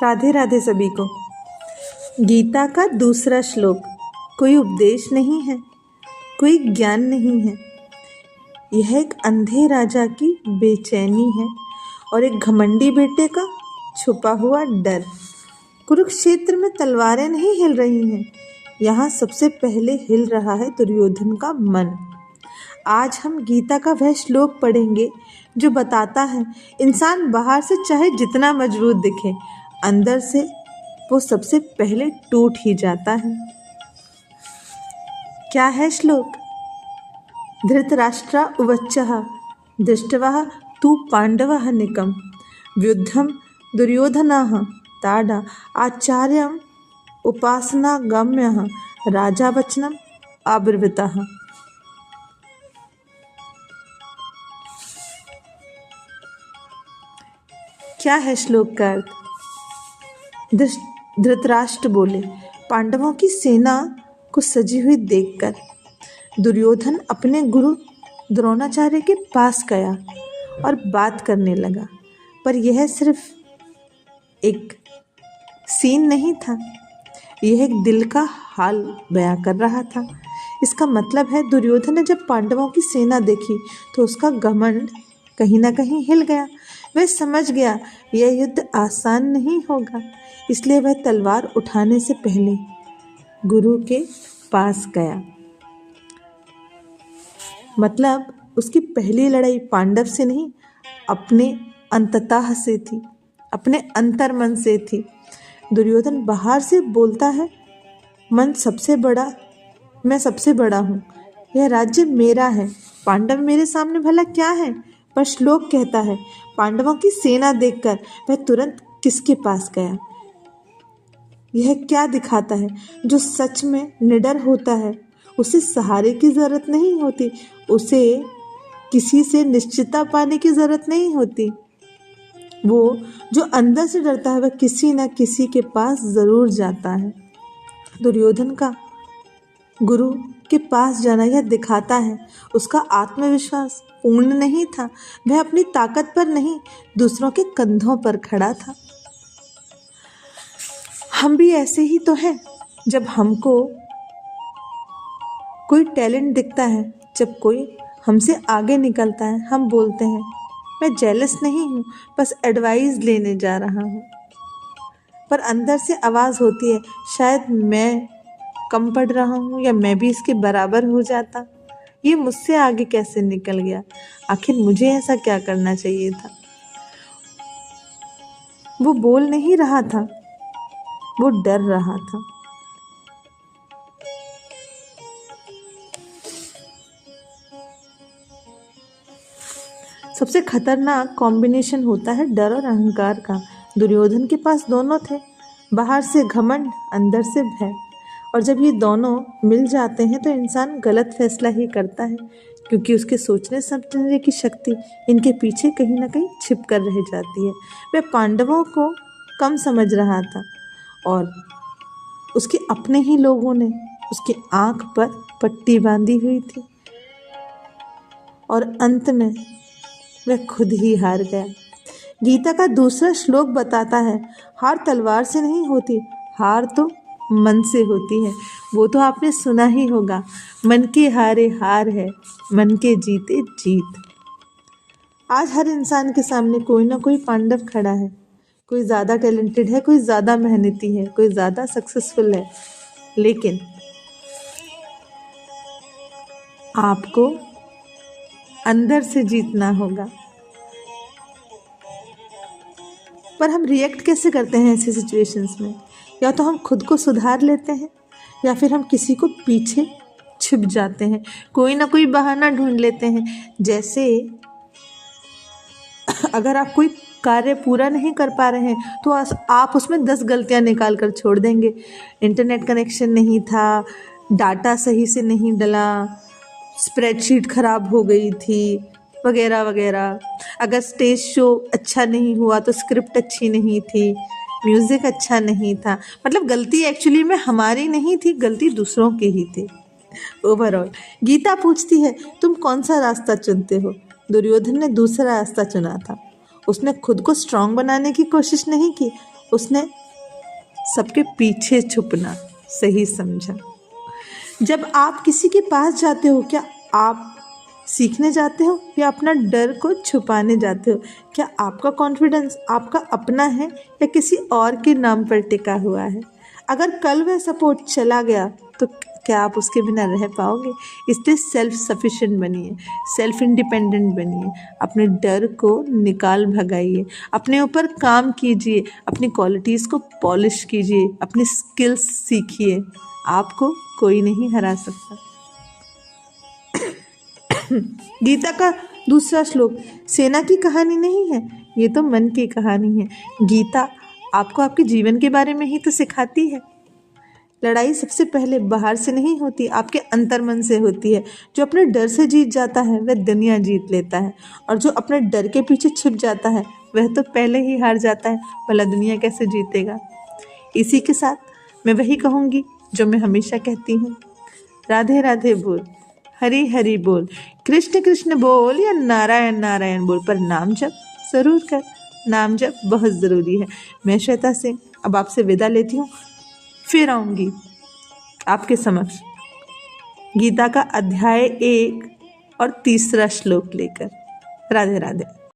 राधे राधे सभी को। गीता का दूसरा श्लोक। कोई उपदेश नहीं है, कोई ज्ञान नहीं है, यह एक अंधे राजा की बेचैनी है और एक घमंडी बेटे का छुपा हुआ डर। कुरुक्षेत्र में तलवारें नहीं हिल रही हैं, यहाँ सबसे पहले हिल रहा है दुर्योधन का मन। आज हम गीता का वह श्लोक पढ़ेंगे जो बताता है इंसान बाहर से चाहे जितना मजबूत दिखे, अंदर से वो सबसे पहले टूट ही जाता है। क्या है श्लोक? धृतराष्ट्र उवाच दृष्ट्वा तु पांडवः निकं व्युद्धं दुर्योधनः ताडा आचार्यम् उपासनागम्यः राजा वचनम् अब्रवीतः। क्या है श्लोक का अर्थ? धृतराष्ट्र बोले, पांडवों की सेना को सजी हुई देखकर दुर्योधन अपने गुरु द्रोणाचार्य के पास गया और बात करने लगा। पर यह सिर्फ एक सीन नहीं था, यह एक दिल का हाल बयां कर रहा था। इसका मतलब है दुर्योधन ने जब पांडवों की सेना देखी तो उसका घमंड कहीं ना कहीं हिल गया। वह समझ गया यह युद्ध आसान नहीं होगा, इसलिए वह तलवार उठाने से पहले गुरु के पास गया। मतलब उसकी पहली लड़ाई पांडव से नहीं, अपने अंततः से थी, अपने अंतर्मन से थी। दुर्योधन बाहर से बोलता है, मन सबसे बड़ा, मैं सबसे बड़ा हूँ, यह राज्य मेरा है, पांडव मेरे सामने भला क्या है। पर श्लोक कहता है पांडवों की सेना देखकर वह तुरंत किसके पास गया। यह क्या दिखाता है? जो सच में निडर होता है उसे सहारे की ज़रूरत नहीं होती, उसे किसी से निश्चितता पाने की ज़रूरत नहीं होती। वो जो अंदर से डरता है वह किसी न किसी के पास ज़रूर जाता है। दुर्योधन का गुरु के पास जाना यह दिखाता है उसका आत्मविश्वास पूर्ण नहीं था। वह अपनी ताकत पर नहीं, दूसरों के कंधों पर खड़ा था। हम भी ऐसे ही तो हैं। जब हमको कोई टैलेंट दिखता है, जब कोई हमसे आगे निकलता है, हम बोलते हैं मैं जेलस नहीं हूँ, बस एडवाइस लेने जा रहा हूँ। पर अंदर से आवाज़ होती है शायद मैं कम पढ़ रहा हूँ या मैं भी इसके बराबर हो जाता, ये मुझसे आगे कैसे निकल गया, आखिर मुझे ऐसा क्या करना चाहिए था। वो बोल नहीं रहा था, वो डर रहा था। सबसे खतरनाक कॉम्बिनेशन होता है डर और अहंकार का। दुर्योधन के पास दोनों थे, बाहर से घमंड, अंदर से भय। और जब ये दोनों मिल जाते हैं तो इंसान गलत फैसला ही करता है, क्योंकि उसके सोचने समझने की शक्ति इनके पीछे कहीं ना कहीं छिप कर रह जाती है। वह पांडवों को कम समझ रहा था और उसके अपने ही लोगों ने उसकी आंख पर पट्टी बांधी हुई थी और अंत में वह खुद ही हार गया। गीता का दूसरा श्लोक बताता है हार तलवार से नहीं होती, हार तो मन से होती है। वो तो आपने सुना ही होगा, मन के हारे हार है, मन के जीते जीत। आज हर इंसान के सामने कोई ना कोई पांडव खड़ा है। कोई ज़्यादा टैलेंटेड है, कोई ज़्यादा मेहनती है, कोई ज़्यादा सक्सेसफुल है, लेकिन आपको अंदर से जीतना होगा। पर हम रिएक्ट कैसे करते हैं ऐसी सिचुएशंस में? या तो हम खुद को सुधार लेते हैं या फिर हम किसी को पीछे छिप जाते हैं, कोई ना कोई बहाना ढूंढ लेते हैं। जैसे अगर आप कोई कार्य पूरा नहीं कर पा रहे हैं तो आप उसमें 10 गलतियां निकाल कर छोड़ देंगे। इंटरनेट कनेक्शन नहीं था, डाटा सही से नहीं डला, स्प्रेडशीट खराब हो गई थी, वगैरह वगैरह। अगर स्टेज शो अच्छा नहीं हुआ तो स्क्रिप्ट अच्छी नहीं थी, म्यूज़िक अच्छा नहीं था। मतलब गलती एक्चुअली में हमारी नहीं थी, गलती दूसरों की ही थी। ओवरऑल गीता पूछती है तुम कौन सा रास्ता चुनते हो? दुर्योधन ने दूसरा रास्ता चुना था। उसने खुद को स्ट्रांग बनाने की कोशिश नहीं की, उसने सबके पीछे छुपना सही समझा। जब आप किसी के पास जाते हो, क्या आप सीखने जाते हो या अपना डर को छुपाने जाते हो? क्या आपका कॉन्फिडेंस आपका अपना है या किसी और के नाम पर टिका हुआ है? अगर कल वह सपोर्ट चला गया तो क्या आप उसके बिना रह पाओगे? इसलिए सेल्फ सफिशिएंट बनिए, सेल्फ इंडिपेंडेंट बनिए, अपने डर को निकाल भगाइए, अपने ऊपर काम कीजिए, अपनी क्वालिटीज़ को पॉलिश कीजिए, अपनी स्किल्स सीखिए। आपको कोई नहीं हरा सकता। गीता का दूसरा श्लोक सेना की कहानी नहीं है, ये तो मन की कहानी है। गीता आपको आपके जीवन के बारे में ही तो सिखाती है। लड़ाई सबसे पहले बाहर से नहीं होती, आपके अंतर्मन से होती है। जो अपने डर से जीत जाता है वह दुनिया जीत लेता है, और जो अपने डर के पीछे छिप जाता है वह तो पहले ही हार जाता है। भला दुनिया कैसे जीतेगा? इसी के साथ मैं वही कहूँगी जो मैं हमेशा कहती हूँ, राधे राधे बोल, हरि हरि बोल, कृष्ण कृष्ण बोल या नारायण नारायण बोल, पर नाम जप ज़रूर कर। नाम जप बहुत ज़रूरी है। मैं श्वेता सिंह अब आपसे विदा लेती हूँ, फिर आऊँगी आपके समक्ष गीता का अध्याय 1 और तीसरा श्लोक लेकर। राधे राधे।